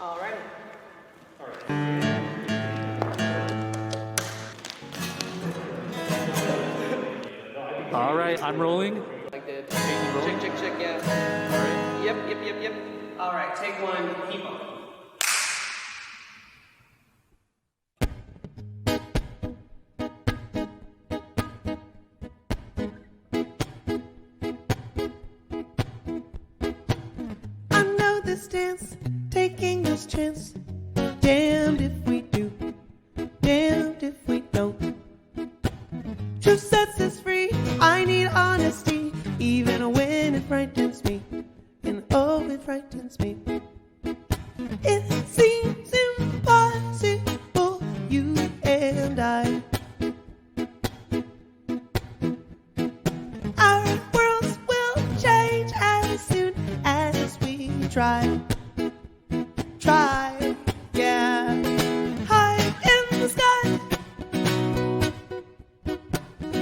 All right. All right, I'm rolling. Like that. Rolling? Check, yeah. All right. Yep. All right, take one, keep on. I know this dance, taking this chance. Damned if we do, damned if we don't. Truth sets us free. I need honesty, even when it frightens me. And oh, it frightens me. It seems impossible, you and I. Our worlds will change as soon as we try, yeah. High in the sky,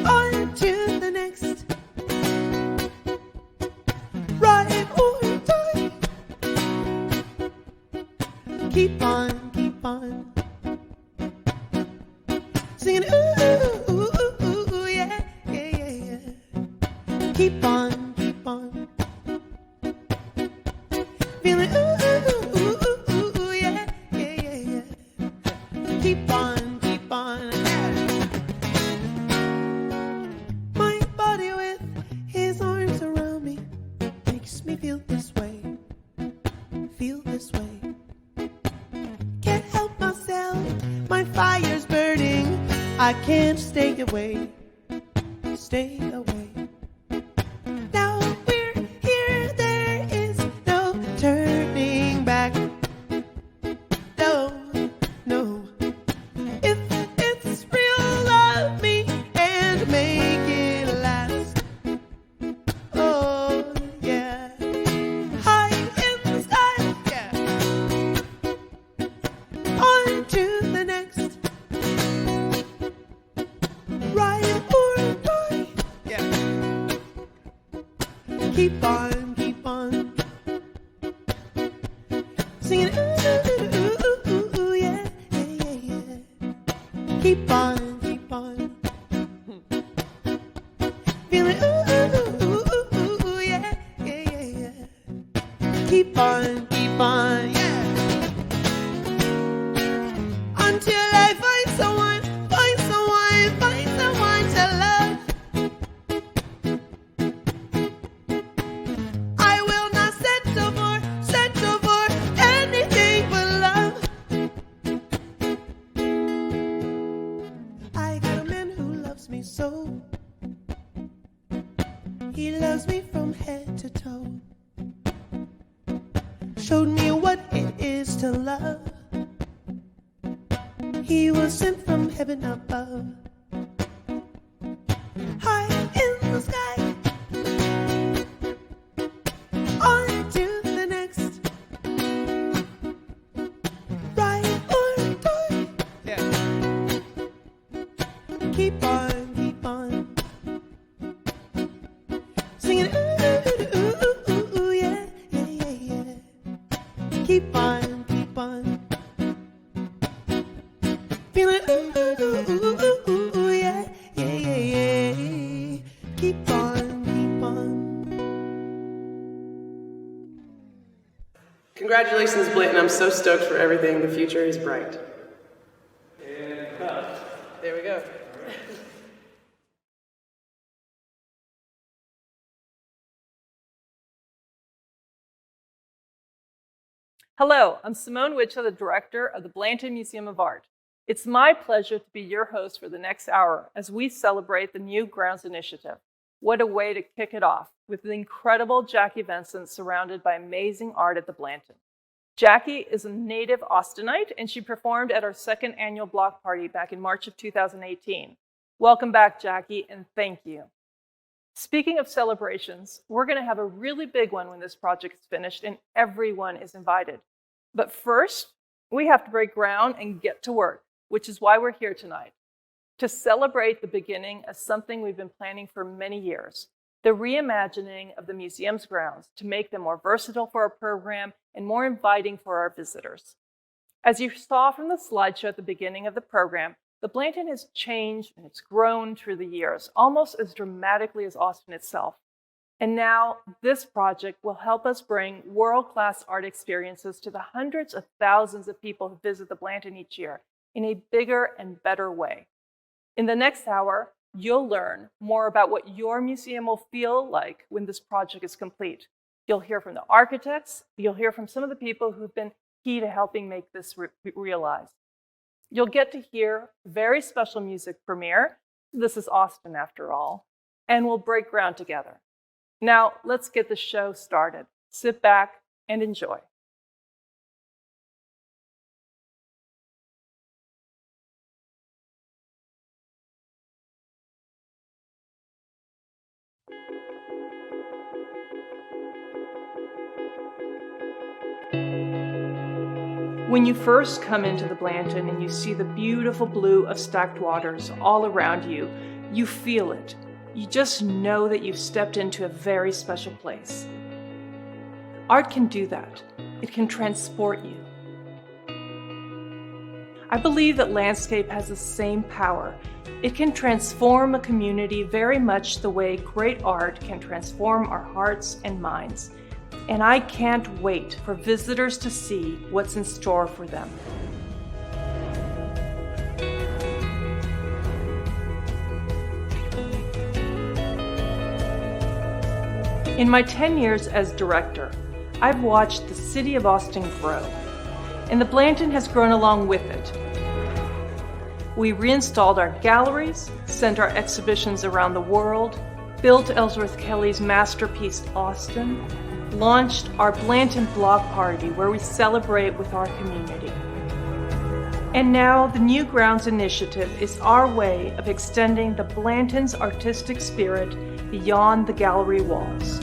on to the next. Ride or die. Keep on, singing ooh, yeah. Keep on, feeling ooh, yeah. Keep on, yeah. My body with his arms around me makes me feel this way. Can't help myself, my fire's burning. I can't stay away. Now we're here, there is no turning back. No. If it's real, love me and make it last. Oh, yeah. High in the sky, yeah. On to the next. Ride or die, yeah. Keep on, singing ooh, yeah. Keep on, feeling ooh, yeah. Keep on, yeah. Until I find someone to love. I will not settle for anything but love. I got a man who loves me so. He loves me from head to toe. Showed me what it is to love. He was sent from heaven above. High in the sky, on to the next. Ride or die, yeah. Keep on, singing ooh, yeah. Keep on, feeling ooh, yeah. Keep on. Congratulations, Blanton. I'm so stoked for everything. The future is bright. There we go. Hello, I'm Simone Witcher, the director of the Blanton Museum of Art. It's my pleasure to be your host for the next hour as we celebrate the New Grounds Initiative. What a way to kick it off with the incredible Jackie Venson surrounded by amazing art at the Blanton. Jackie is a native Austinite and she performed at our second annual block party back in March of 2018. Welcome back, Jackie, and thank you. Speaking of celebrations, we're going to have a really big one when this project is finished and everyone is invited. But first, we have to break ground and get to work, which is why we're here tonight. To celebrate the beginning of something we've been planning for many years, the reimagining of the museum's grounds to make them more versatile for our program and more inviting for our visitors. As you saw from the slideshow at the beginning of the program, the Blanton has changed and it's grown through the years, almost as dramatically as Austin itself. And now this project will help us bring world-class art experiences to the hundreds of thousands of people who visit the Blanton each year in a bigger and better way. In the next hour, you'll learn more about what your museum will feel like when this project is complete. You'll hear from the architects, you'll hear from some of the people who've been key to helping make this realized. You'll get to hear very special music premiere. This is Austin after all, and we'll break ground together. Now, let's get the show started. Sit back and enjoy. When you first come into the Blanton and you see the beautiful blue of stacked waters all around you, you feel it. You just know that you've stepped into a very special place. Art can do that. It can transport you. I believe that landscape has the same power. It can transform a community very much the way great art can transform our hearts and minds. And I can't wait for visitors to see what's in store for them. In my 10 years as director, I've watched the city of Austin grow, and the Blanton has grown along with it. We reinstalled our galleries, sent our exhibitions around the world, built Ellsworth Kelly's masterpiece Austin, launched our Blanton Block Party, where we celebrate with our community. And now the New Grounds Initiative is our way of extending the Blanton's artistic spirit beyond the gallery walls.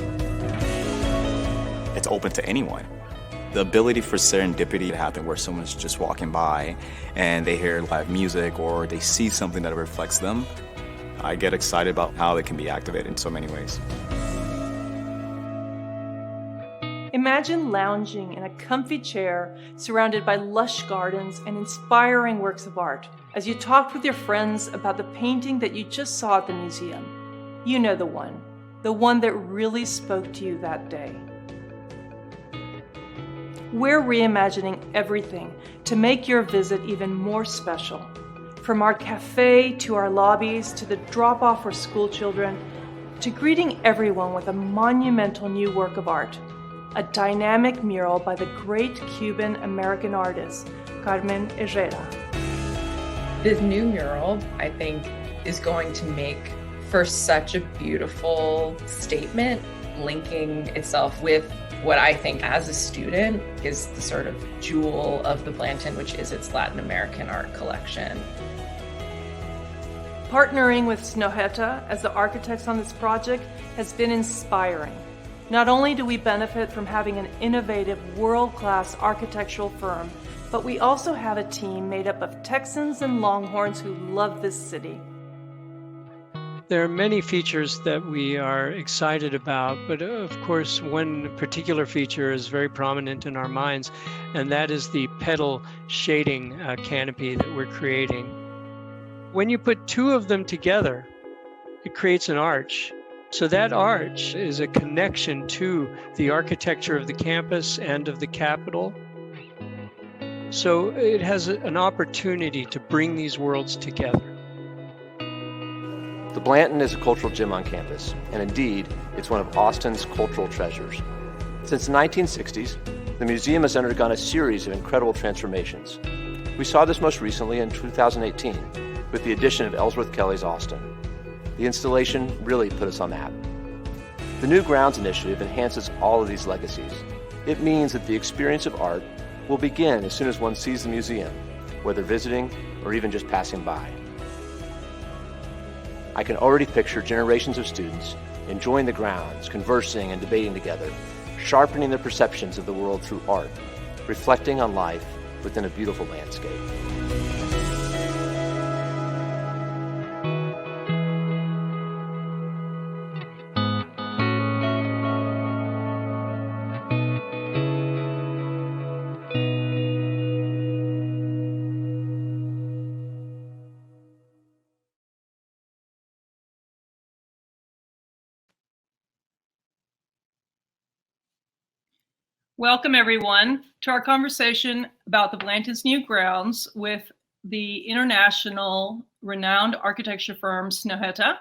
It's open to anyone. The ability for serendipity to happen where someone's just walking by and they hear live music or they see something that reflects them, I get excited about how it can be activated in so many ways. Imagine lounging in a comfy chair surrounded by lush gardens and inspiring works of art as you talked with your friends about the painting that you just saw at the museum. You know the one that really spoke to you that day. We're reimagining everything to make your visit even more special. From our cafe to our lobbies to the drop-off for school children to greeting everyone with a monumental new work of art. A dynamic mural by the great Cuban-American artist, Carmen Herrera. This new mural, I think, is going to make for such a beautiful statement, linking itself with what I think as a student is the sort of jewel of the Blanton, which is its Latin American art collection. Partnering with Snøhetta as the architects on this project has been inspiring. Not only do we benefit from having an innovative, world-class architectural firm, but we also have a team made up of Texans and Longhorns who love this city. There are many features that we are excited about, but of course one particular feature is very prominent in our minds, and that is the petal shading canopy that we're creating. When you put two of them together, it creates an arch. So that arch is a connection to the architecture of the campus and of the Capitol. So it has an opportunity to bring these worlds together. The Blanton is a cultural gem on campus, and indeed, it's one of Austin's cultural treasures. Since the 1960s, the museum has undergone a series of incredible transformations. We saw this most recently in 2018 with the addition of Ellsworth Kelly's Austin. The installation really put us on the map. The New Grounds Initiative enhances all of these legacies. It means that the experience of art will begin as soon as one sees the museum, whether visiting or even just passing by. I can already picture generations of students enjoying the grounds, conversing and debating together, sharpening their perceptions of the world through art, reflecting on life within a beautiful landscape. Welcome, everyone, to our conversation about the Blanton's new grounds with the international renowned architecture firm Snøhetta.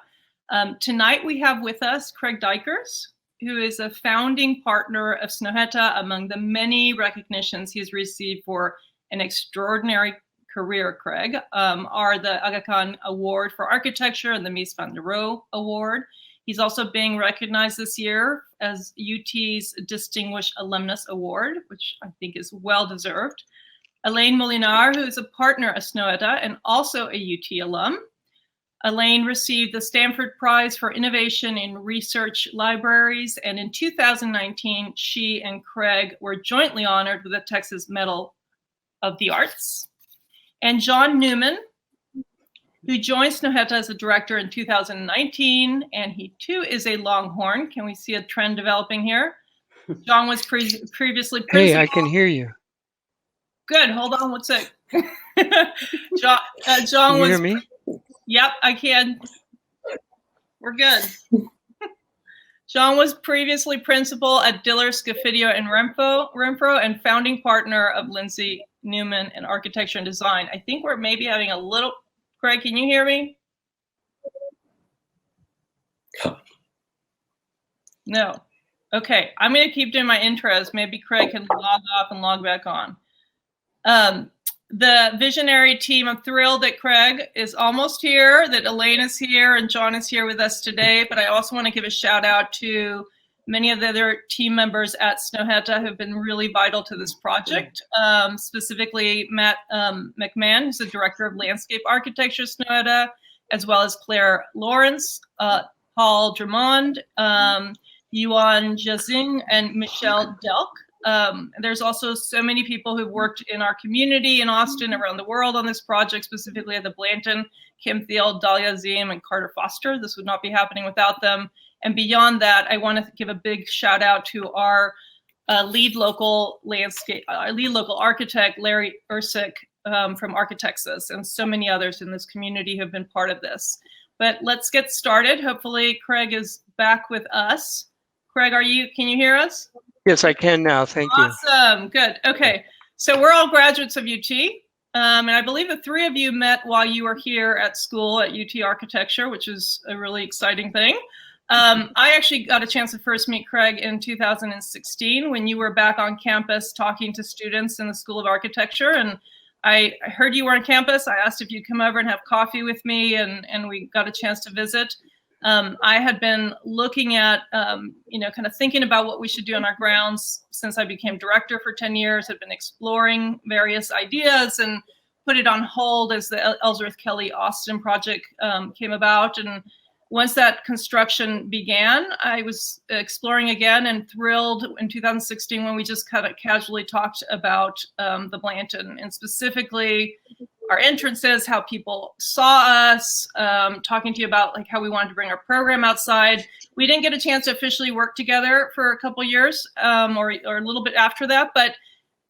Tonight, we have with us Craig Dykers, who is a founding partner of Snøhetta. Among the many recognitions he's received for an extraordinary career, Craig, are the Aga Khan Award for Architecture and the Mies van der Rohe Award. He's also being recognized this year as UT's Distinguished Alumnus Award, which I think is well-deserved. Elaine Molinar, who is a partner at Snøhetta and also a UT alum. Elaine received the Stanford Prize for Innovation in Research Libraries, and in 2019, she and Craig were jointly honored with the Texas Medal of the Arts. And John Newman, who joined Snøhetta as a director in 2019, and he too is a Longhorn. Can we see a trend developing here? John was previously principal. Hey, I can hear you. Good, hold on one sec. John Can you was. hear me? Yep, I can. We're good. John was previously principal at Diller, Scofidio, and Renfro, and founding partner of Lindsay Newman in Architecture and Design. I think we're maybe having a little. Craig, can you hear me? No. Okay, I'm going to keep doing my intros. Maybe Craig can log off and log back on. The visionary team, I'm thrilled that Craig is almost here, that Elaine is here, and John is here with us today. But I also want to give a shout out to many of the other team members at Snøhetta who have been really vital to this project, specifically Matt McMahon, who's the director of landscape architecture at Snøhetta, as well as Claire Lawrence, Paul Drummond, Yuan Jazing, and Michelle Delk. There's also so many people who've worked in our community in Austin, around the world on this project, specifically at the Blanton, Kim Thiel, Dahlia Ziem, and Carter Foster. This would not be happening without them. And beyond that, I want to give a big shout out to our lead local architect, Larry Ursick from Architexas, and so many others in this community who have been part of this. But let's get started. Hopefully Craig is back with us. Craig, can you hear us? Yes, I can now. Thank you. Awesome, good. Okay, so we're all graduates of UT. And I believe the three of you met while you were here at school at UT Architecture, which is a really exciting thing. I actually got a chance to first meet Craig in 2016 when you were back on campus talking to students in the School of Architecture. And I heard you were on campus. I asked if you'd come over and have coffee with me, and we got a chance to visit. I had been looking at, kind of thinking about what we should do on our grounds since I became director for 10 years, had been exploring various ideas and put it on hold as the Ellsworth Kelly Austin project came about. And once that construction began, I was exploring again and thrilled in 2016 when we just kind of casually talked about the Blanton, and specifically our entrances, how people saw us, talking to you about like how we wanted to bring our program outside. We didn't get a chance to officially work together for a couple years or a little bit after that, but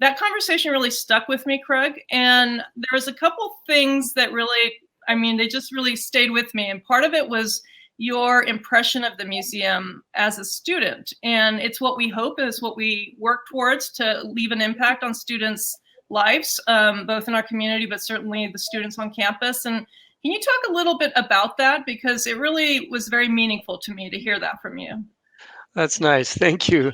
that conversation really stuck with me, Craig. And there was a couple things that really, they just really stayed with me. And part of it was your impression of the museum as a student. And it's what we hope, is what we work towards, to leave an impact on students' lives, both in our community, but certainly the students on campus. And can you talk a little bit about that? Because it really was very meaningful to me to hear that from you. That's nice. Thank you.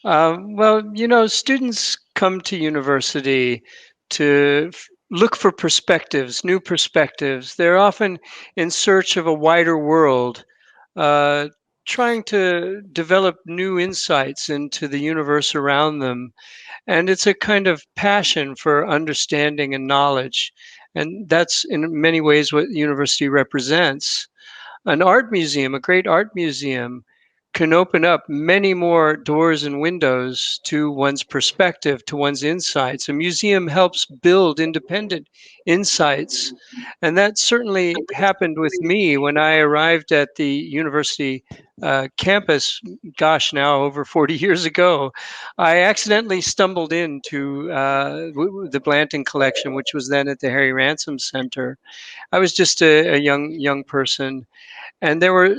Well, students come to university to look for perspectives, new perspectives. They're often in search of a wider world, trying to develop new insights into the universe around them. And it's a kind of passion for understanding and knowledge. And that's in many ways what the university represents. An art museum, a great art museum, can open up many more doors and windows to one's perspective, to one's insights. A museum helps build independent insights. And that certainly happened with me when I arrived at the university campus, gosh, now over 40 years ago, I accidentally stumbled into the Blanton collection, which was then at the Harry Ransom Center. I was just a young person, and there were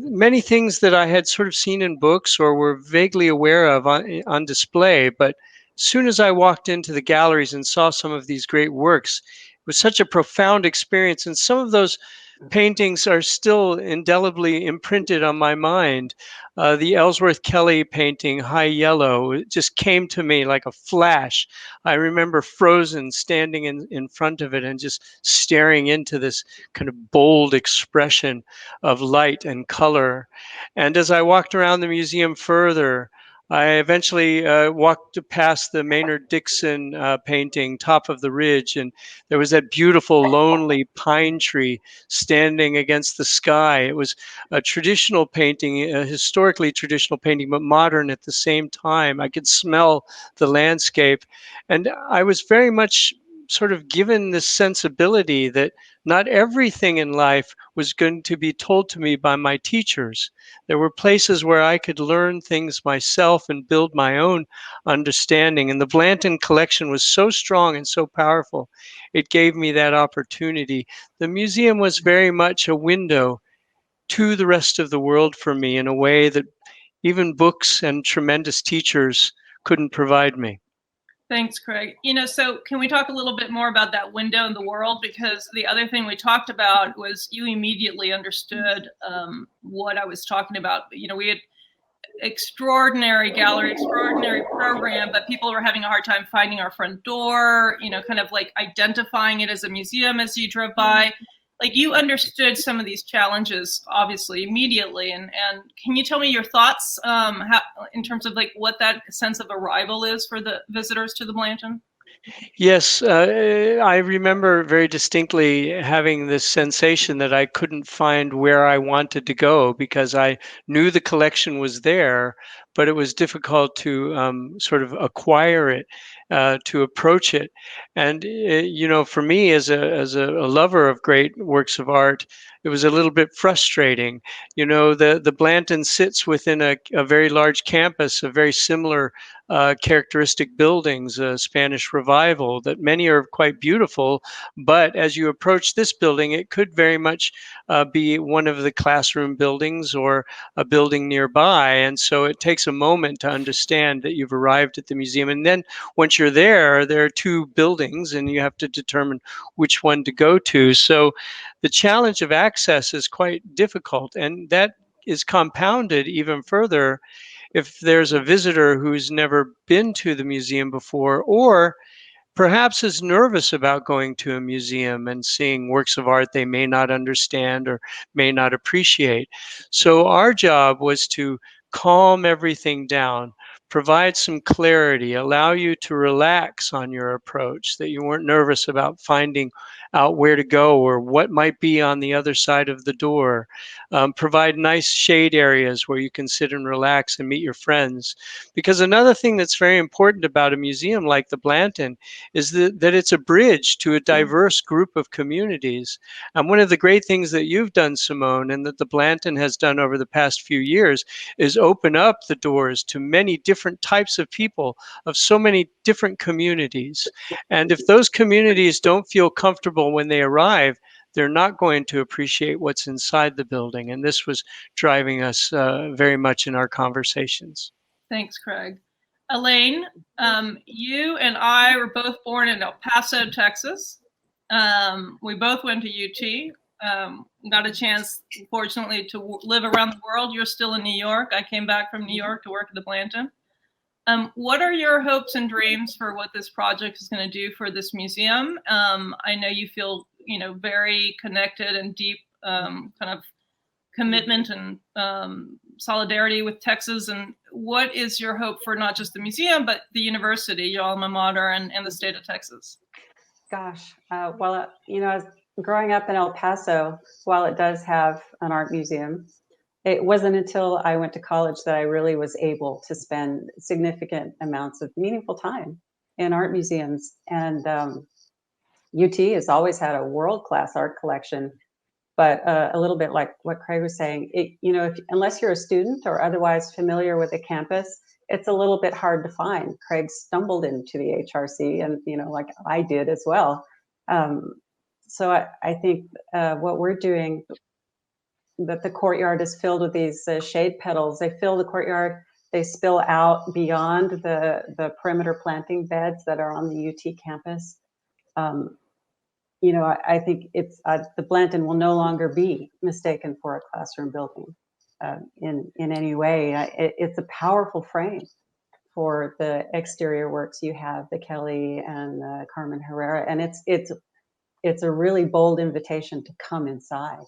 many things that I had sort of seen in books or were vaguely aware of on display. But as soon as I walked into the galleries and saw some of these great works, it was such a profound experience. And some of those paintings are still indelibly imprinted on my mind. The Ellsworth Kelly painting, High Yellow, it just came to me like a flash. I remember frozen, standing in front of it and just staring into this kind of bold expression of light and color. And as I walked around the museum further, I eventually walked past the Maynard Dixon painting, Top of the Ridge, and there was that beautiful, lonely pine tree standing against the sky. It was a traditional painting, a historically traditional painting, but modern at the same time. I could smell the landscape. And I was very much sort of given this sensibility that not everything in life was going to be told to me by my teachers. There were places where I could learn things myself and build my own understanding. And the Blanton collection was so strong and so powerful. It gave me that opportunity. The museum was very much a window to the rest of the world for me in a way that even books and tremendous teachers couldn't provide me. Thanks, Craig. So can we talk a little bit more about that window in the world? Because the other thing we talked about was you immediately understood what I was talking about. We had extraordinary gallery, extraordinary program, but people were having a hard time finding our front door, kind of like identifying it as a museum as you drove by. Like, you understood some of these challenges, obviously, immediately. And can you tell me your thoughts in terms of like what that sense of arrival is for the visitors to the Blanton? Yes, I remember very distinctly having this sensation that I couldn't find where I wanted to go because I knew the collection was there, but it was difficult to sort of acquire it, to approach it. And for me as a lover of great works of art, it was a little bit frustrating. The Blanton sits within a very large campus of very similar characteristic buildings, Spanish Revival, that many are quite beautiful. But as you approach this building, it could very much be one of the classroom buildings or a building nearby. And so it takes a moment to understand that you've arrived at the museum. And then once you're there are two buildings and you have to determine which one to go to. So the challenge of access is quite difficult. And that is compounded even further if there's a visitor who's never been to the museum before, or perhaps is nervous about going to a museum and seeing works of art they may not understand or may not appreciate. So our job was to calm everything down, provide some clarity, allow you to relax on your approach, that you weren't nervous about finding out where to go or what might be on the other side of the door. Provide nice shade areas where you can sit and relax and meet your friends. Because another thing that's very important about a museum like the Blanton is that it's a bridge to a diverse group of communities. And one of the great things that you've done, Simone, and that the Blanton has done over the past few years is open up the doors to many different types of people of so many different communities. And if those communities don't feel comfortable when they arrive, they're not going to appreciate what's inside the building. And this was driving us very much in our conversations. Thanks, Craig. Elaine, you and I were both born in El Paso, Texas. We both went to UT. Got a chance, fortunately, to live around the world. You're still in New York. I came back from New York to work at the Blanton. What are your hopes and dreams for what this project is going to do for this museum? I know you feel, very connected and deep kind of commitment and solidarity with Texas. And what is your hope for not just the museum, but the university, your alma mater, and the state of Texas? Gosh, as growing up in El Paso, while it does have an art museum, it wasn't until I went to college that I really was able to spend significant amounts of meaningful time in art museums. And UT has always had a world-class art collection, But a little bit like what Craig was saying, unless you're a student or otherwise familiar with the campus, it's a little bit hard to find. Craig stumbled into the HRC, and like I did as well. So I think what we're doing, that the courtyard is filled with these shade petals. They fill the courtyard. They spill out beyond the perimeter planting beds that are on the UT campus. I think it's the Blanton will no longer be mistaken for a classroom building in any way. It's a powerful frame for the exterior works. You have the Kelly and Carmen Herrera, and it's a really bold invitation to come inside.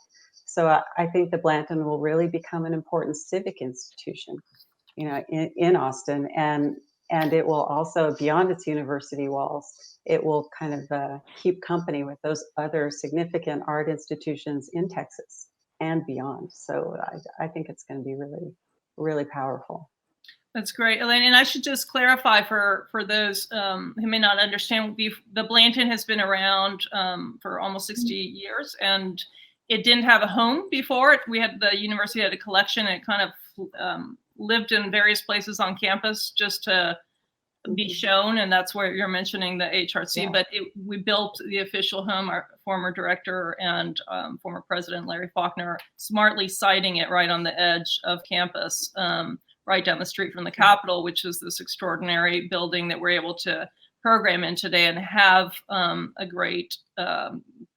So I think the Blanton will really become an important civic institution, in Austin, and it will also, beyond its university walls, it will kind of keep company with those other significant art institutions in Texas and beyond. So I think it's going to be really, really powerful. That's great, Elaine. And I should just clarify for those who may not understand, the Blanton has been around for almost 60 years, and it didn't have a home before. The university had a collection, and it kind of lived in various places on campus just to be shown, and that's where you're mentioning the HRC. Yeah. But we built the official home. Our former director and former president Larry Faulkner smartly siting it right on the edge of campus, right down the street from the Capitol, which is this extraordinary building that we're able to program in today and have a great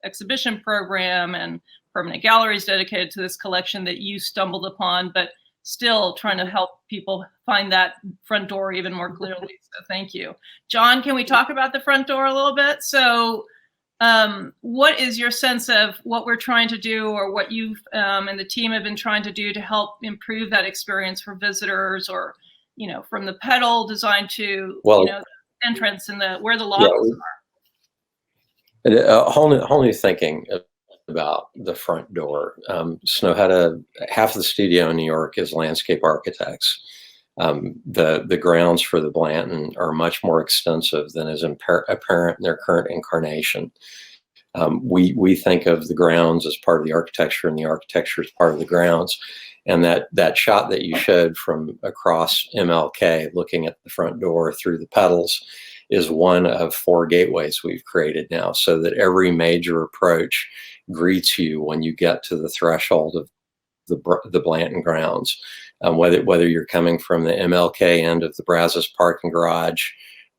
exhibition program and permanent galleries dedicated to this collection that you stumbled upon, but still trying to help people find that front door even more clearly. So thank you. John, can we talk about the front door a little bit? So what is your sense of what we're trying to do, or what you've and the team have been trying to do to help improve that experience for visitors, or, from the pedal design to, the entrance and where the lobbies are? A whole new thinking about the front door. Snøhetta, half of the studio in New York is landscape architects. The grounds for the Blanton are much more extensive than is apparent in their current incarnation. We think of the grounds as part of the architecture, and the architecture is part of the grounds. And that shot that you showed from across MLK, looking at the front door through the petals, is one of 4 gateways we've created now, so that every major approach greets you when you get to the threshold of the Blanton grounds. Whether you're coming from the MLK end of the Brazos parking garage,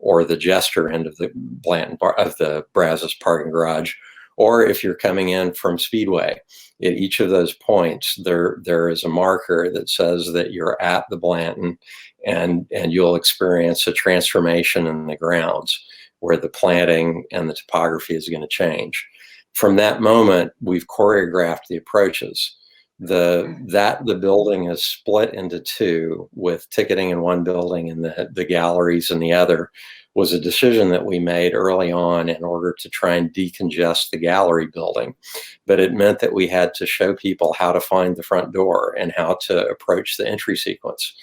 or the Jester end of the Brazos parking garage, or if you're coming in from Speedway, at each of those points, there is a marker that says that you're at the Blanton, and you'll experience a transformation in the grounds where the planting and the topography is going to change. From that moment, we've choreographed the approaches. The building is split into 2, with ticketing in one building and the galleries in the other, was a decision that we made early on in order to try and decongest the gallery building. But it meant that we had to show people how to find the front door and how to approach the entry sequence.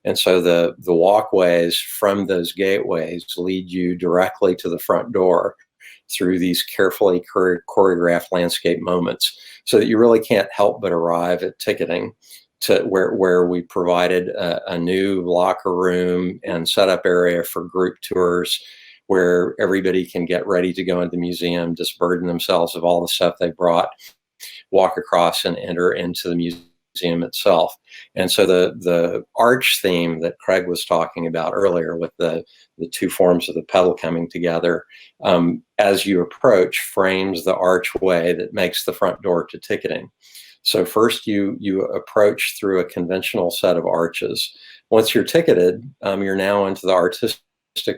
And so the walkways from those gateways lead you directly to the front door through these carefully choreographed landscape moments, so that you really can't help but arrive at ticketing, to where we provided a new locker room and setup area for group tours, where everybody can get ready to go into the museum, disburden themselves of all the stuff they brought, walk across and enter into the museum itself. And so the arch theme that Craig was talking about earlier, with the 2 forms of the pedal coming together, as you approach, frames the archway that makes the front door to ticketing. So first you approach through a conventional set of arches. Once you're ticketed, you're now into the artistic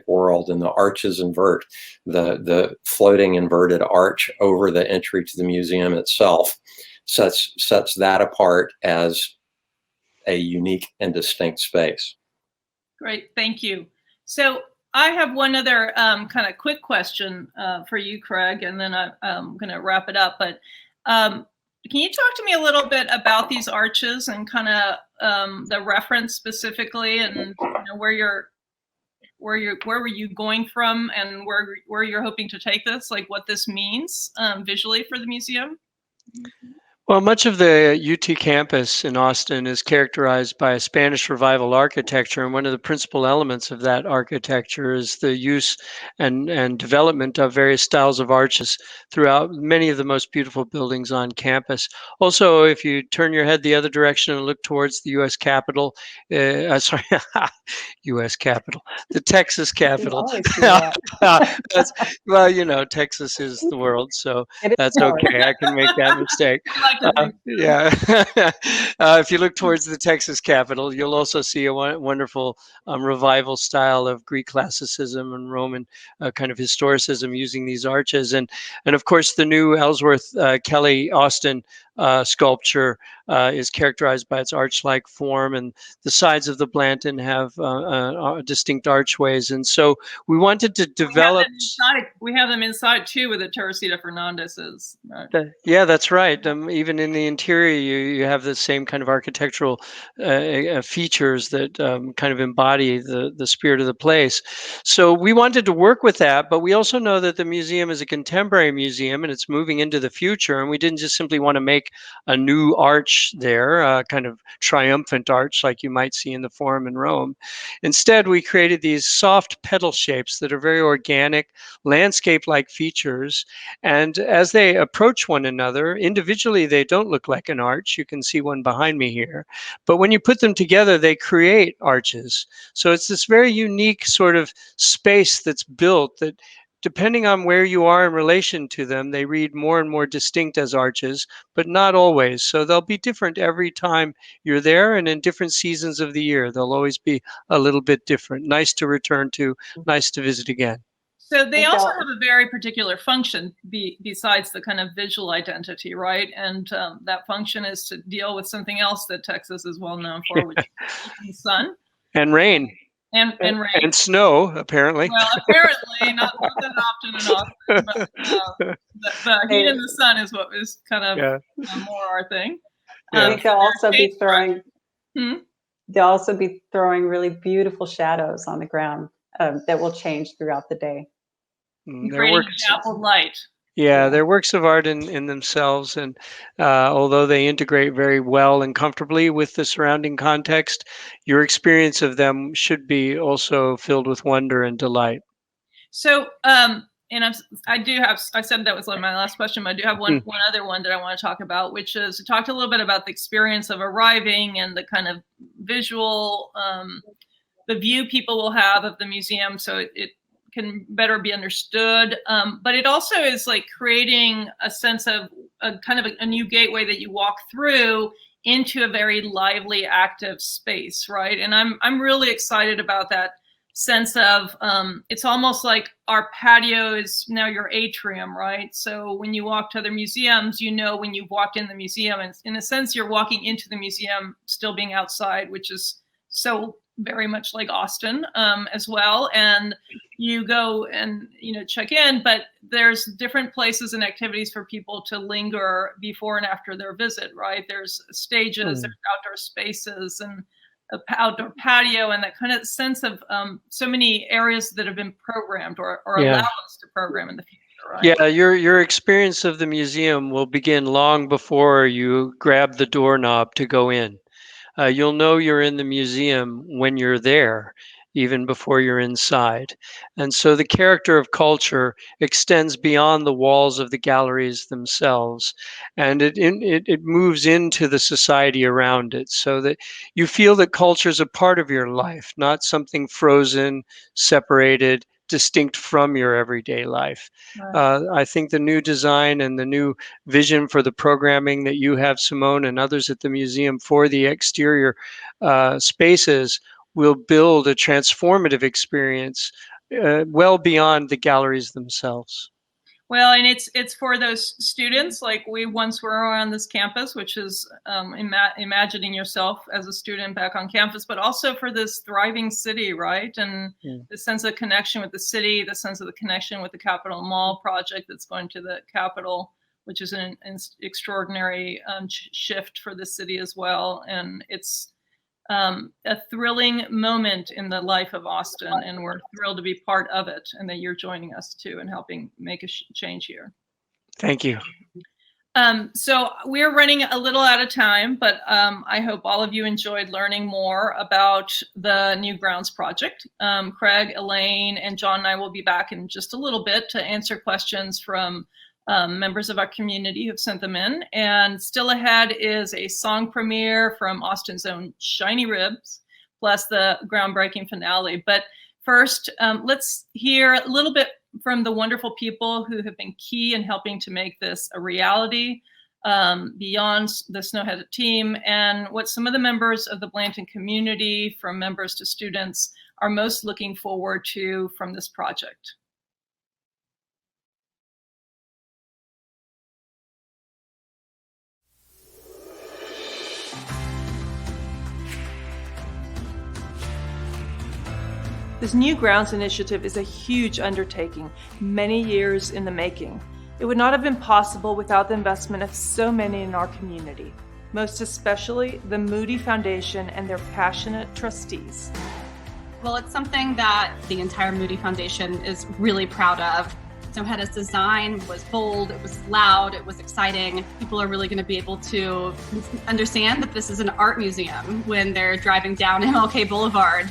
world, and the arches invert. The floating inverted arch over the entry to the museum itself sets that apart as a unique and distinct space. Great, thank you. So I have one other kind of quick question for you, Craig, and then I'm going to wrap it up. But can you talk to me a little bit about these arches and kind of the reference specifically, and where were you going from, and where you're hoping to take this, like what this means visually for the museum? Well, much of the UT campus in Austin is characterized by a Spanish Revival architecture, and one of the principal elements of that architecture is the use and development of various styles of arches throughout many of the most beautiful buildings on campus. Also, if you turn your head the other direction and look towards the U.S. Capitol, sorry, U.S. Capitol, the Texas You Capitol. always do that. That's, well, you know, Texas is the world, so It is that's hard. okay. I can make that mistake. We like to think. Yeah. If you look towards the Texas Capitol, you'll also see a wonderful revival style of Greek classicism and Roman kind of historicism using these arches. And of course, the new Ellsworth Kelly Austin sculpture is characterized by its arch-like form, and the sides of the Blanton have distinct archways. And so we wanted to develop. We have them inside too, with the Teresita Fernandez's. Right? Yeah, that's right. Even in the interior, you have the same kind of architectural features that kind of embody the spirit of the place. So we wanted to work with that, but we also know that the museum is a contemporary museum and it's moving into the future. And we didn't just simply want to make a new arch there, kind of triumphant arch like you might see in the Forum in Rome. Instead, we created these soft petal shapes that are very organic, landscape-like features. And as they approach one another, individually, they don't look like an arch. You can see one behind me here. But when you put them together, they create arches. So it's this very unique sort of space that's built that, depending on where you are in relation to them, they read more and more distinct as arches, but not always. So they'll be different every time you're there, and in different seasons of the year. They'll always be a little bit different. Nice to return to, nice to visit again. So they also have a very particular function besides the kind of visual identity, right? And that function is to deal with something else that Texas is well known for, which is the sun. And rain. And rain. And snow, apparently. Well, apparently, not that often enough, but the heat and the sun is what is kind of more our thing. I think they'll also be throwing. They'll also be throwing really beautiful shadows on the ground that will change throughout the day. Creating dappled light. Yeah, they're works of art in themselves, and although they integrate very well and comfortably with the surrounding context, your experience of them should be also filled with wonder and delight. So, and I said that was like my last question, but I do have one other one that I want to talk about, which is, we talked a little bit about the experience of arriving and the kind of visual, the view people will have of the museum, so it can better be understood. But it also is like creating a sense of a kind of a new gateway that you walk through into a very lively, active space, right? And I'm really excited about that sense of, it's almost like our patio is now your atrium, right? So when you walk to other museums, you know when you've walked in the museum, and in a sense, you're walking into the museum still being outside, which is so very much like Austin as well. And you go and, check in, but there's different places and activities for people to linger before and after their visit, right? There's stages, there's outdoor spaces, and an outdoor patio, and that kind of sense of so many areas that have been programmed or allow us to program in the future, right? Yeah, your experience of the museum will begin long before you grab the doorknob to go in. You'll know you're in the museum when you're there, even before you're inside. And so the character of culture extends beyond the walls of the galleries themselves, and it moves into the society around it, so that you feel that culture is a part of your life, not something frozen, separated, distinct from your everyday life. I think the new design and the new vision for the programming that you have, Simone, and others at the museum for the exterior spaces will build a transformative experience well beyond the galleries themselves. Well, and it's for those students, like we once were on this campus, which is imagining yourself as a student back on campus, but also for this thriving city, right? And the sense of connection with the city, the sense of the connection with the Capitol Mall project that's going to the Capitol, which is an extraordinary shift for the city as well. And it's a thrilling moment in the life of Austin, and we're thrilled to be part of it, and that you're joining us too and helping make a change here. Thank you. So we're running a little out of time, but I hope all of you enjoyed learning more about the New Grounds project. Craig, Elaine, and John and I will be back in just a little bit to answer questions from members of our community who've sent them in. And still ahead is a song premiere from Austin's own Shinyribs, plus the groundbreaking finale. But first, let's hear a little bit from the wonderful people who have been key in helping to make this a reality, beyond the Snøhetta team, and what some of the members of the Blanton community, from members to students, are most looking forward to from this project. This New Grounds initiative is a huge undertaking, many years in the making. It would not have been possible without the investment of so many in our community, most especially the Moody Foundation and their passionate trustees. Well, it's something that the entire Moody Foundation is really proud of. Snøhetta's design was bold, it was loud, it was exciting. People are really going to be able to understand that this is an art museum when they're driving down MLK Boulevard.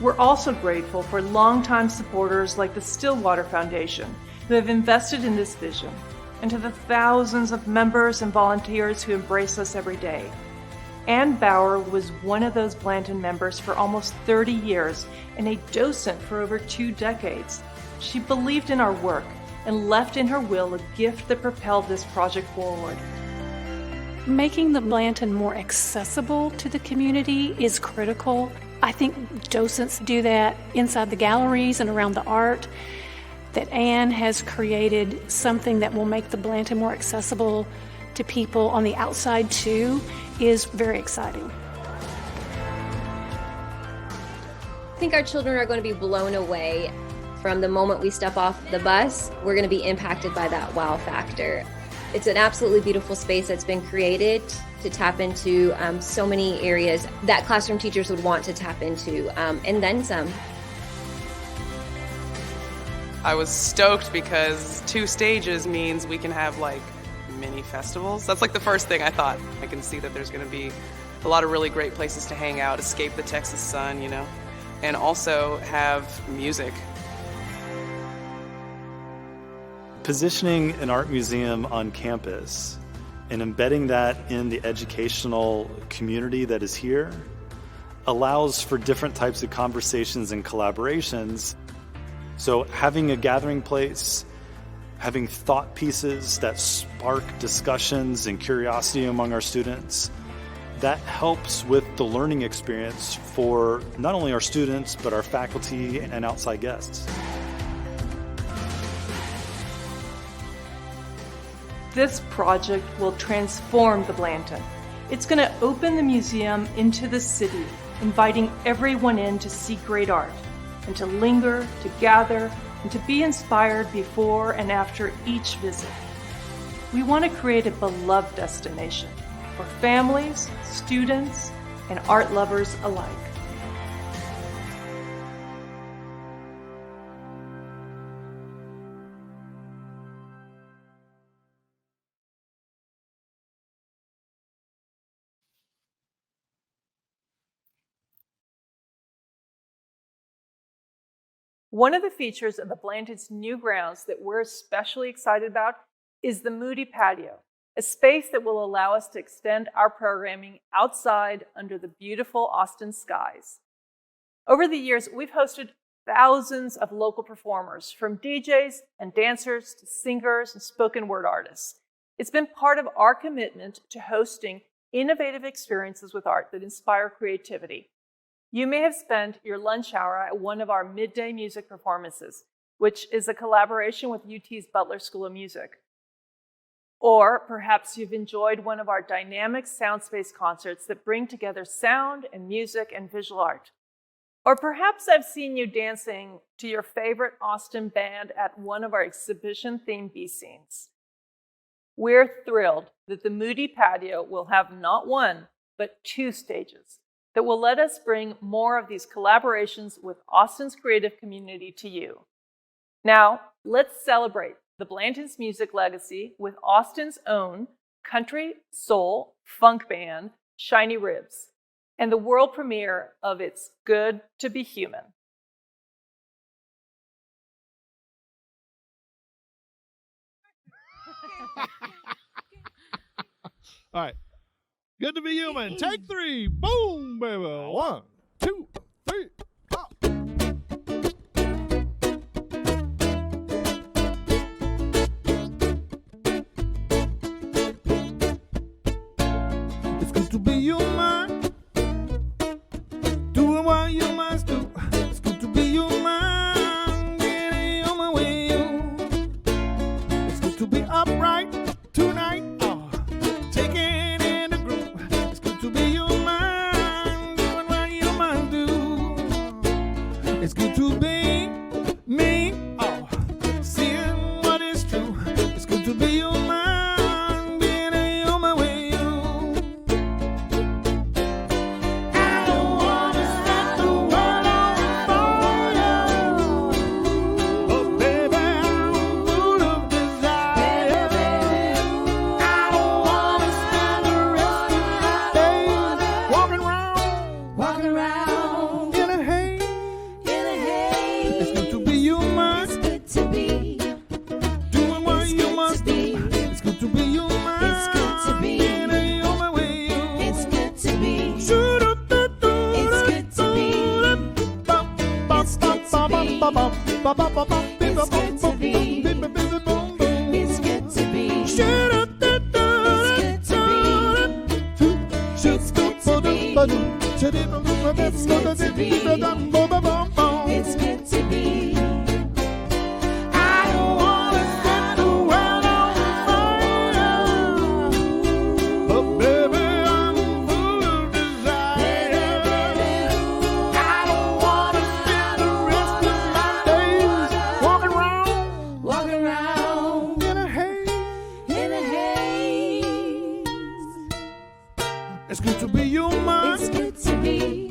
We're also grateful for longtime supporters like the Stillwater Foundation, who have invested in this vision, and to the thousands of members and volunteers who embrace us every day. Ann Bauer was one of those Blanton members for almost 30 years and a docent for over 2 decades. She believed in our work and left in her will a gift that propelled this project forward. Making the Blanton more accessible to the community is critical. I think docents do that inside the galleries and around the art. That Anne has created something that will make the Blanton more accessible to people on the outside too is very exciting. I think our children are going to be blown away. From the moment we step off the bus, we're going to be impacted by that wow factor. It's an absolutely beautiful space that's been created to tap into so many areas that classroom teachers would want to tap into, and then some. I was stoked because 2 stages means we can have like mini festivals. That's like the first thing I thought. I can see that there's going to be a lot of really great places to hang out, escape the Texas sun, you know, and also have music. Positioning an art museum on campus and embedding that in the educational community that is here allows for different types of conversations and collaborations. So having a gathering place, having thought pieces that spark discussions and curiosity among our students, that helps with the learning experience for not only our students, but our faculty and outside guests. This project will transform the Blanton. It's going to open the museum into the city, inviting everyone in to see great art, and to linger, to gather, and to be inspired before and after each visit. We want to create a beloved destination for families, students, and art lovers alike. One of the features of the Blanton's new grounds that we're especially excited about is the Moody Patio, a space that will allow us to extend our programming outside under the beautiful Austin skies. Over the years, we've hosted thousands of local performers, from DJs and dancers to singers and spoken word artists. It's been part of our commitment to hosting innovative experiences with art that inspire creativity. You may have spent your lunch hour at one of our midday music performances, which is a collaboration with UT's Butler School of Music. Or perhaps you've enjoyed one of our dynamic soundspace concerts that bring together sound and music and visual art. Or perhaps I've seen you dancing to your favorite Austin band at one of our exhibition-themed B-scenes. We're thrilled that the Moody Patio will have not 1, but 2 stages that will let us bring more of these collaborations with Austin's creative community to you. Now, let's celebrate the Blanton's music legacy with Austin's own country, soul, funk band, Shinyribs, and the world premiere of It's Good to Be Human. All right. Good to be human. Take 3. Boom, baby. 1, 2, 3. It's good to be human. Doing what you must do. It's good to be human. Getting on my way. It's good to be upright tonight. Taking in the group. It's good to be human. Doing what you must do. It's good to be me. Seeing what is true. It's good to be human. Being a human way. I don't wanna set the world on fire. Oh, baby, I'm full of desire. I don't wanna spend the rest of my days walking around in a haze. It's good to be human. It's good to be doing what you must do. It's good to be human. It's good to be in a human way. It's good to be. It's good to be. It's good to be. It's good to be. It's good to be. It's good to be. It's good to be. I don't wanna set the world on fire. But baby, I'm full of desire. I don't wanna spend the rest of my days walking around in a haze. It's good to be human. It's good to be.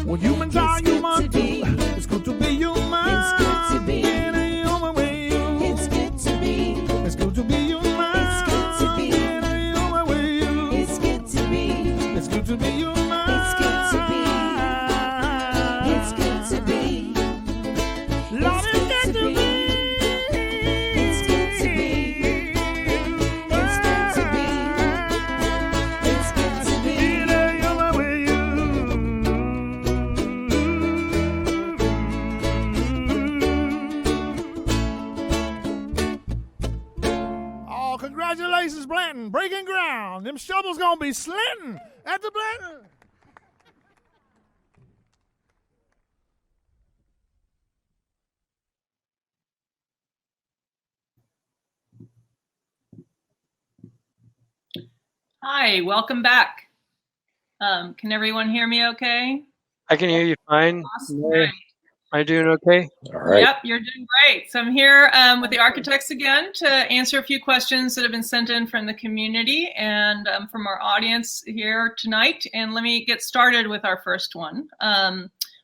When humans are human too. It's good to be human. It's good to be in a human way. It's good to be. It's good to be human. It's good to be in a human way. It's good to be. It's good to be human. It's good to be. It's good to be. Lord, it's good to be. It's good to be. It's good to be. It's good to be in a human way. Oh, congratulations, Blanton. Breaking ground. Them shovels gonna be slinting at the Blanton. Hi, welcome back. Can everyone hear me okay? I can hear you fine. Awesome. Mary, am I doing okay? All right. Yep, you're doing great. So I'm here with the architects again to answer a few questions that have been sent in from the community and from our audience here tonight. And let me get started with our first one.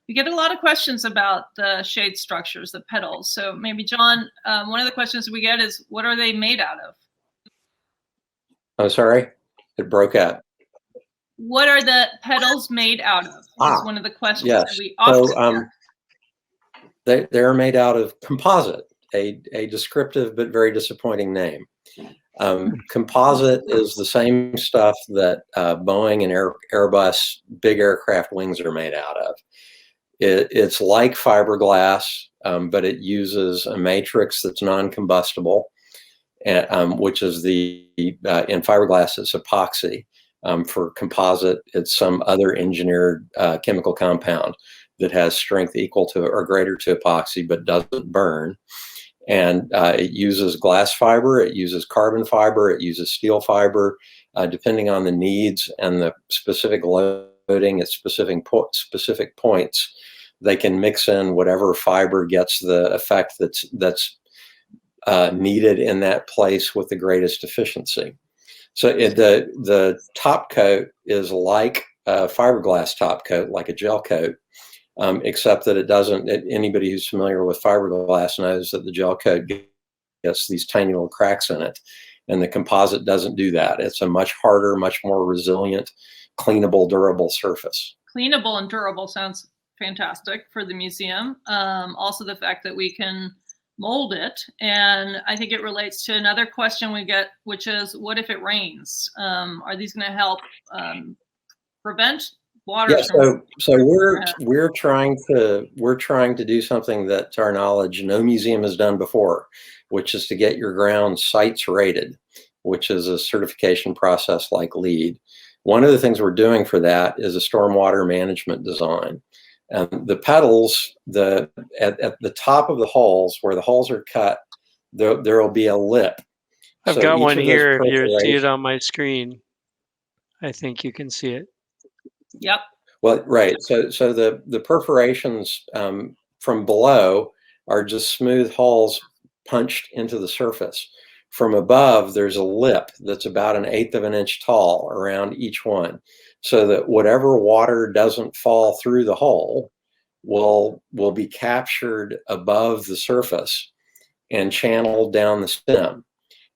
We get a lot of questions about the shade structures, the petals. So maybe John, one of the questions we get is, what are they made out of? Oh, sorry. It broke up. What are the petals made out of? Is one of the questions that Yes. we often get. They're made out of composite, a descriptive but very disappointing name. Composite is the same stuff that Boeing and Airbus big aircraft wings are made out of. It's like fiberglass, but it uses a matrix that's non-combustible, which is in fiberglass it's epoxy. For composite, it's some other engineered chemical compound that has strength equal to or greater to epoxy but doesn't burn. And it uses glass fiber, it uses carbon fiber, it uses steel fiber, depending on the needs and the specific loading at specific points. They can mix in whatever fiber gets the effect that's needed in that place with the greatest efficiency. So the top coat is like a fiberglass top coat, like a gel coat, except that it doesn't. Anybody who's familiar with fiberglass knows that the gel coat gets these tiny little cracks in it. And the composite doesn't do that. It's a much harder, much more resilient, cleanable, durable surface. Cleanable and durable sounds fantastic for the museum. Also the fact that we can mold it. And I think it relates to another question we get, which is, what if it rains? Are these going to help prevent water? Yeah, so we're trying to do something that, to our knowledge, no museum has done before, which is to get your grounds sites rated, which is a certification process like LEED. One of the things we're doing for that is a stormwater management design. The petals, at the top of the holes, where the holes are cut, there will be a lip. I've got one here. If you see it on my screen, I think you can see it. Yep. Well, right. So the perforations from below are just smooth holes punched into the surface. From above, there's a lip that's about 1/8 of an inch tall around each one, so that whatever water doesn't fall through the hole will be captured above the surface and channeled down the stem.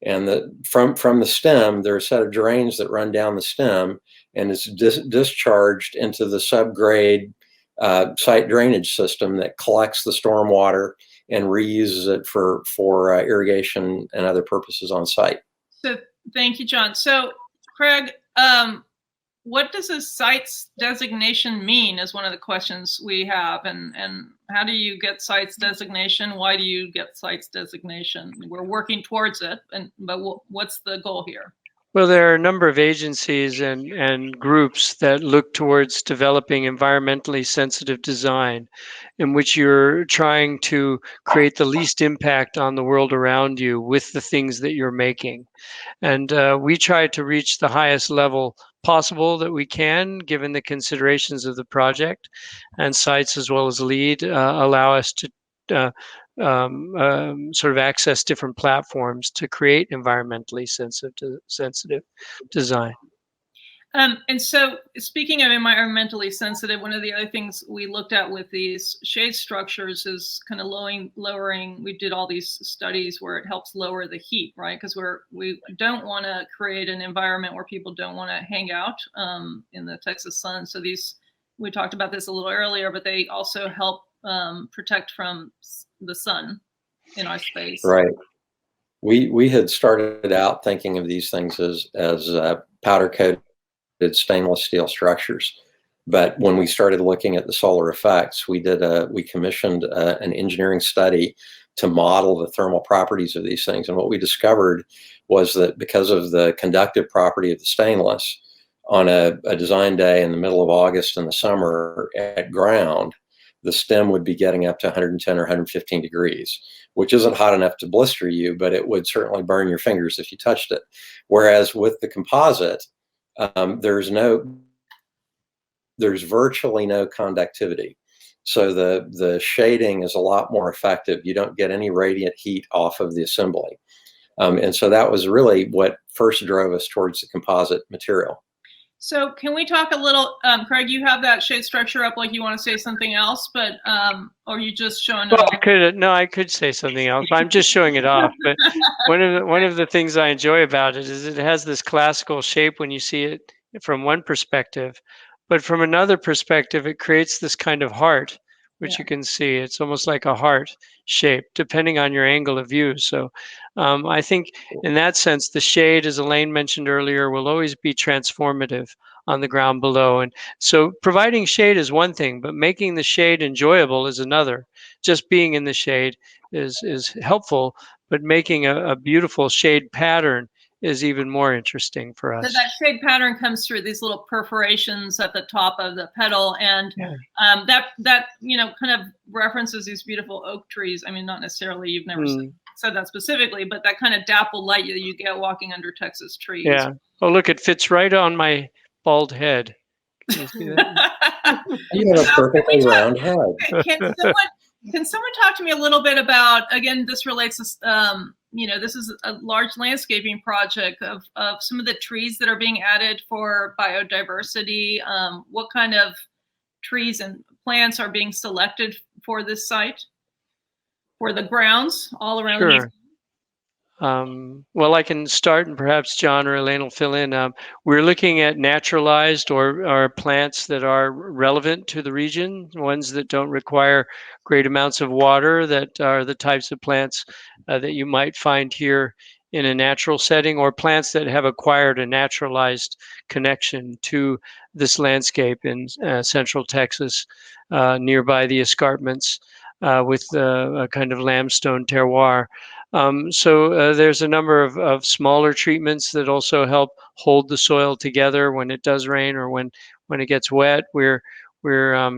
And from the stem, there are a set of drains that run down the stem, and it's discharged into the subgrade site drainage system that collects the storm water and reuses it for irrigation and other purposes on site. So thank you, John. So Craig, what does a sites designation mean is one of the questions we have. And how do you get sites designation? Why do you get sites designation? We're working towards it, but what's the goal here? Well, there are a number of agencies and groups that look towards developing environmentally sensitive design, in which you're trying to create the least impact on the world around you with the things that you're making. And we try to reach the highest level possible that we can, given the considerations of the project. And sites, as well as LEED, allow us to sort of access different platforms to create environmentally sensitive design. And so speaking of environmentally sensitive, one of the other things we looked at with these shade structures is kind of lowering, we did all these studies where it helps lower the heat, right? Because we don't want to create an environment where people don't want to hang out in the Texas sun. So we talked about this a little earlier, but they also help protect from the sun in our space. Right. We had started out thinking of these things as powder coated stainless steel structures, but when we started looking at the solar effects, we commissioned an engineering study to model the thermal properties of these things. And what we discovered was that because of the conductive property of the stainless, on a design day in the middle of August in the summer at ground, the stem would be getting up to 110 or 115 degrees, which isn't hot enough to blister you, but it would certainly burn your fingers if you touched it. Whereas with the composite, there's virtually no conductivity. So the shading is a lot more effective. You don't get any radiant heat off of the assembly. And so that was really what first drove us towards the composite material. So can we talk a little, Craig, you have that shade structure up like you want to say something else, but, or you just showing it off? I could say something else. I'm just showing it off. But one of the things I enjoy about it is it has this classical shape when you see it from one perspective, but from another perspective, it creates this kind of heart, which you can see. It's almost like a heart shape, depending on your angle of view. So I think in that sense, the shade, as Elaine mentioned earlier, will always be transformative on the ground below. And so providing shade is one thing, but making the shade enjoyable is another. Just being in the shade is helpful, but making a beautiful shade pattern is even more interesting for us. So that shade pattern comes through these little perforations at the top of the petal, and that kind of references these beautiful oak trees. I mean, not necessarily, you've never said that specifically, but that kind of dapple light that you get walking under Texas trees. Yeah. Oh, look, it fits right on my bald head. Can you see that? You have a perfectly round head. Can someone talk to me a little bit about, again, this relates to, this is a large landscaping project of some of the trees that are being added for biodiversity. What kind of trees and plants are being selected for this site, for the grounds all around? Sure. Well, I can start, and perhaps John or Elaine will fill in. We're looking at naturalized or plants that are relevant to the region, ones that don't require great amounts of water, that are the types of plants that you might find here in a natural setting, or plants that have acquired a naturalized connection to this landscape in central Texas, nearby the escarpments, with a kind of limestone terroir. So there's a number of smaller treatments that also help hold the soil together when it does rain or when it gets wet. We're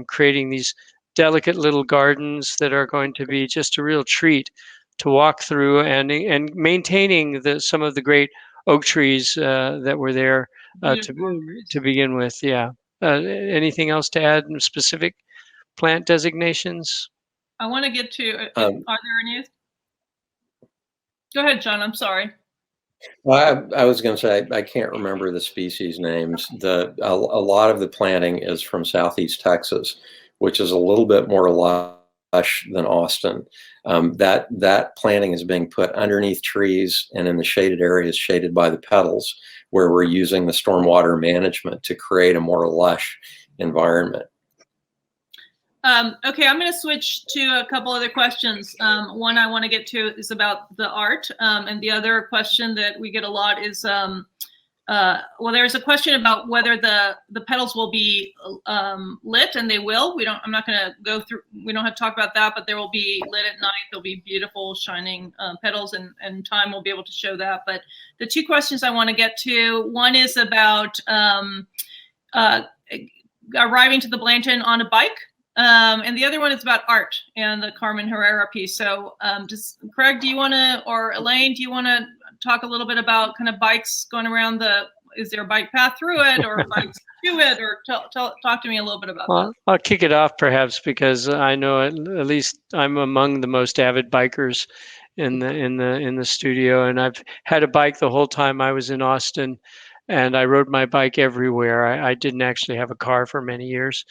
creating these delicate little gardens that are going to be just a real treat to walk through, and maintaining some of the great oak trees that were there to begin with. Yeah. Anything else to add in specific plant designations? I want to get to, are there any? Go ahead, John. I'm sorry. Well, I was going to say, I can't remember the species names. A lot of the planting is from Southeast Texas, which is a little bit more lush than Austin. That planting is being put underneath trees and in the shaded areas shaded by the petals, where we're using the stormwater management to create a more lush environment. Okay, I'm going to switch to a couple other questions. One I want to get to is about the art, and the other question that we get a lot is, well, there's a question about whether the petals will be lit, and they will. I'm not going to go through. We don't have to talk about that, but there will be lit at night. There'll be beautiful shining petals, and time will be able to show that. But the two questions I want to get to, one is about arriving to the Blanton on a bike. And the other one is about art and the Carmen Herrera piece. So just Craig, do you want to, or Elaine, do you want to talk a little bit about kind of bikes going around is there a bike path through it, or bikes to it, or talk to me a little bit about that. I'll kick it off perhaps, because I know at least I'm among the most avid bikers in the studio, and I've had a bike the whole time I was in Austin. And I rode my bike everywhere. I didn't actually have a car for many years.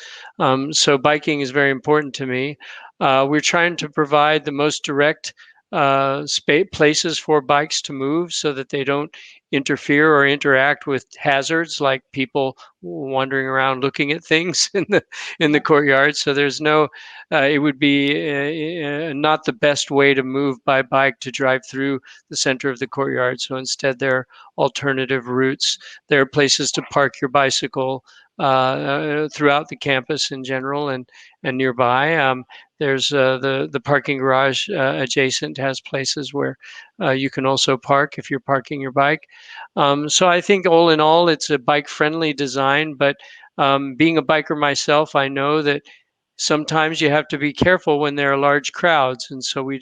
So biking is very important to me. We're trying to provide the most direct places for bikes to move so that they don't interfere or interact with hazards like people wandering around looking at things in the courtyard. So there's no, it would be not the best way to move by bike to drive through the center of the courtyard. So instead there are alternative routes. There are places to park your bicycle throughout the campus in general and nearby. There's the parking garage adjacent has places where you can also park if you're parking your bike. So I think all in all, it's a bike-friendly design. But being a biker myself, I know that sometimes you have to be careful when there are large crowds, and so we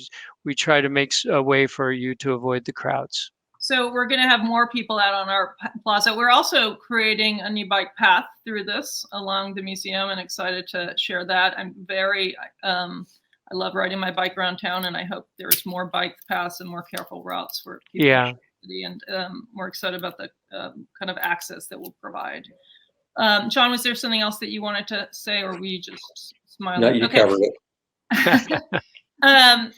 try to make a way for you to avoid the crowds. So we're going to have more people out on our plaza. We're also creating a new bike path through this along the museum, and excited to share that. I'm very, I love riding my bike around town, and I hope there's more bike paths and more careful routes for people. Yeah. And we're excited about the kind of access that we'll provide. John, was there something else that you wanted to say, or were you just smiling? No, you covered it.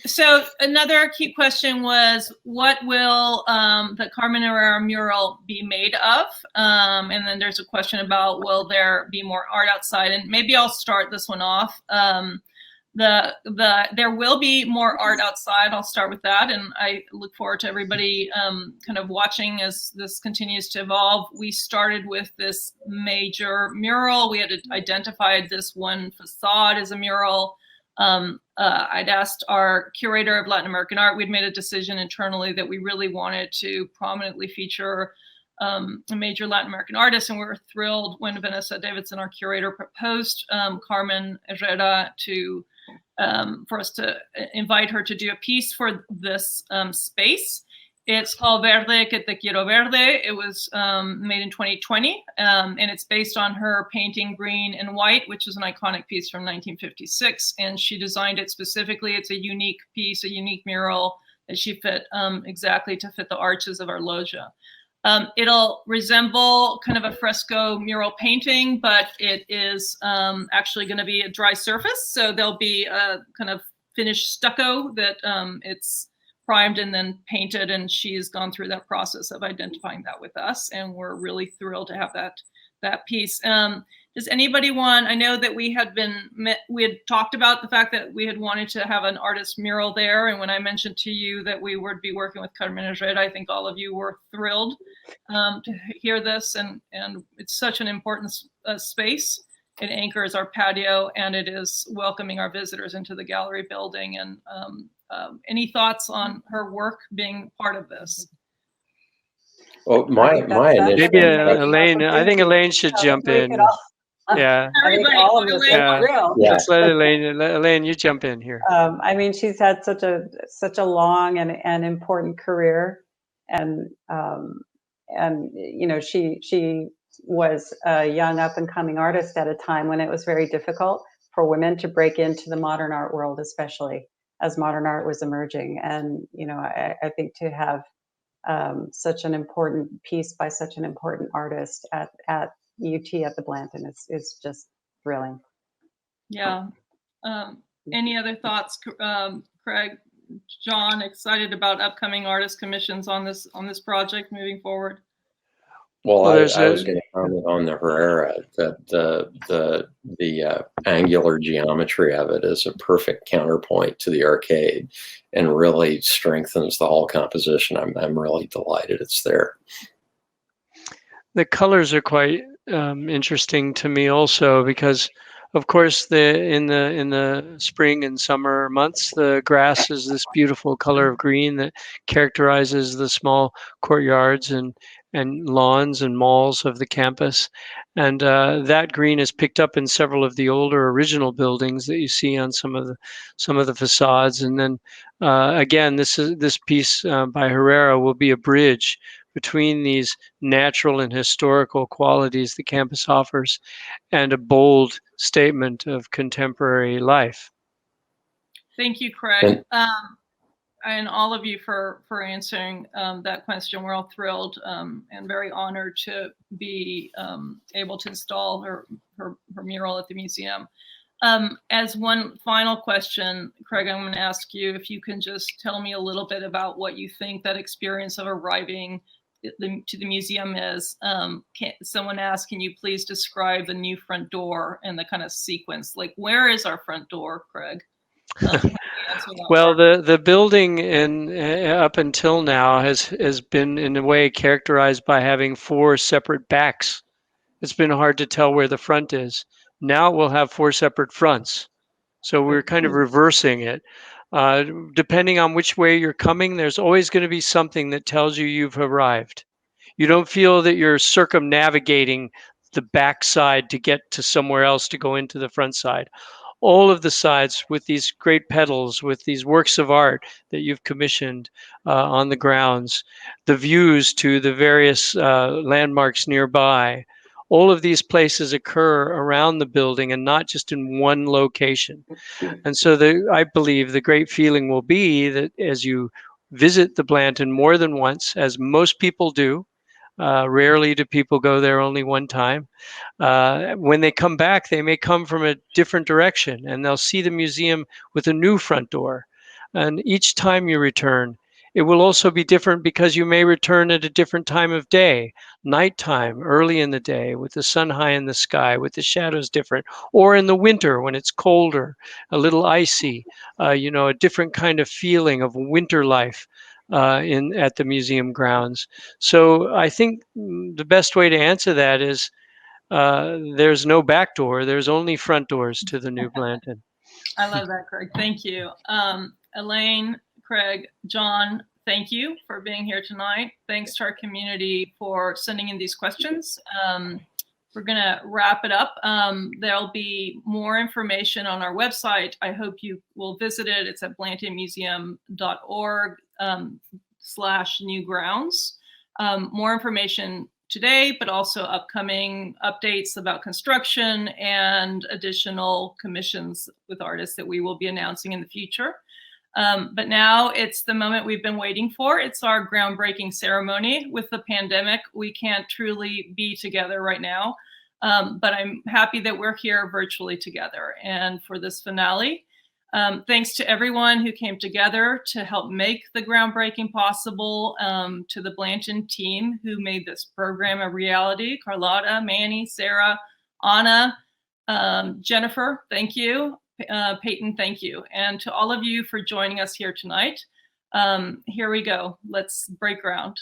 So another key question was, what will the Carmen Herrera mural be made of? And then there's a question about, will there be more art outside? And maybe I'll start this one off. There will be more art outside. I'll start with that, and I look forward to everybody kind of watching as this continues to evolve. We started with this major mural. We had identified this one facade as a mural. I'd asked our curator of Latin American art, we'd made a decision internally that we really wanted to prominently feature a major Latin American artist, and we were thrilled when Vanessa Davidson, our curator, proposed Carmen Herrera for us to invite her to do a piece for this space. It's called Verde que te quiero verde. It was made in 2020, and it's based on her painting Green and White, which is an iconic piece from 1956. And she designed it specifically. It's a unique piece, a unique mural that she fit exactly to fit the arches of our loggia. It'll resemble kind of a fresco mural painting, but it is actually going to be a dry surface. So there'll be a kind of finished stucco that it's primed and then painted, and she's gone through that process of identifying that with us, and we're really thrilled to have that piece. Does anybody want? I know that we had talked about the fact that we had wanted to have an artist mural there, and when I mentioned to you that we would be working with Carmen Madrid, I think all of you were thrilled to hear this, and it's such an important space. It anchors our patio, and it is welcoming our visitors into the gallery building. And any thoughts on her work being part of this? Well, my initial Maybe Elaine. I think Elaine should jump in. Yeah. I think all of us are thrilled. Let's let Elaine. Elaine, you jump in here. I mean, she's had such a long and important career, and you know, she was a young up and coming artist at a time when it was very difficult for women to break into the modern art world, especially as modern art was emerging. And you know, I think to have such an important piece by such an important artist at UT at the Blanton is just thrilling. Yeah. Any other thoughts, Craig? John, excited about upcoming artist commissions on this project moving forward? Well, I was going to comment on the Herrera, that the angular geometry of it is a perfect counterpoint to the arcade, and really strengthens the whole composition. I'm really delighted it's there. The colors are quite interesting to me also, because of course in the spring and summer months, the grass is this beautiful color of green that characterizes the small courtyards and lawns and malls of the campus. And that green is picked up in several of the older original buildings that you see on some of the facades. And then again, this piece by Herrera will be a bridge between these natural and historical qualities the campus offers and a bold statement of contemporary life. Thank you, Craig. And all of you for answering that question. We're all thrilled and very honored to be able to install her mural at the museum. As one final question, Craig, I'm going to ask you if you can just tell me a little bit about what you think that experience of arriving to the museum is. Someone asked, can you please describe the new front door and the kind of sequence? Like, where is our front door, Craig? Well, the building up until now has been in a way characterized by having 4 separate backs. It's been hard to tell where the front is. Now we'll have 4 separate fronts. So we're kind of reversing it. Depending on which way you're coming, there's always going to be something that tells you you've arrived. You don't feel that you're circumnavigating the back side to get to somewhere else to go into the front side. All of the sides with these great petals, with these works of art that you've commissioned on the grounds, the views to the various landmarks nearby, all of these places occur around the building and not just in one location. And so I believe the great feeling will be that as you visit the Blanton more than once, as most people do, rarely do people go there only one time. When they come back, they may come from a different direction, and they'll see the museum with a new front door. And each time you return, it will also be different because you may return at a different time of day, nighttime, early in the day, with the sun high in the sky, with the shadows different, or in the winter when it's colder, a little icy, a different kind of feeling of winter life at the museum grounds. So I think the best way to answer that is there's no back door. There's only front doors to the new Blanton. I love that, Craig. Thank you. Elaine, Craig, John, thank you for being here tonight. Thanks to our community for sending in these questions. We're going to wrap it up. There'll be more information on our website. I hope you will visit it. It's at blantonmuseum.org/newgrounds. More information today, but also upcoming updates about construction and additional commissions with artists that we will be announcing in the future. But now it's the moment we've been waiting for. It's our groundbreaking ceremony. With the pandemic, we can't truly be together right now, but I'm happy that we're here virtually together. And for this finale, Thanks to everyone who came together to help make the groundbreaking possible, to the Blanton team who made this program a reality, Carlotta, Manny, Sarah, Anna, Jennifer, thank you. Peyton, thank you. And to all of you for joining us here tonight. Here we go. Let's break ground.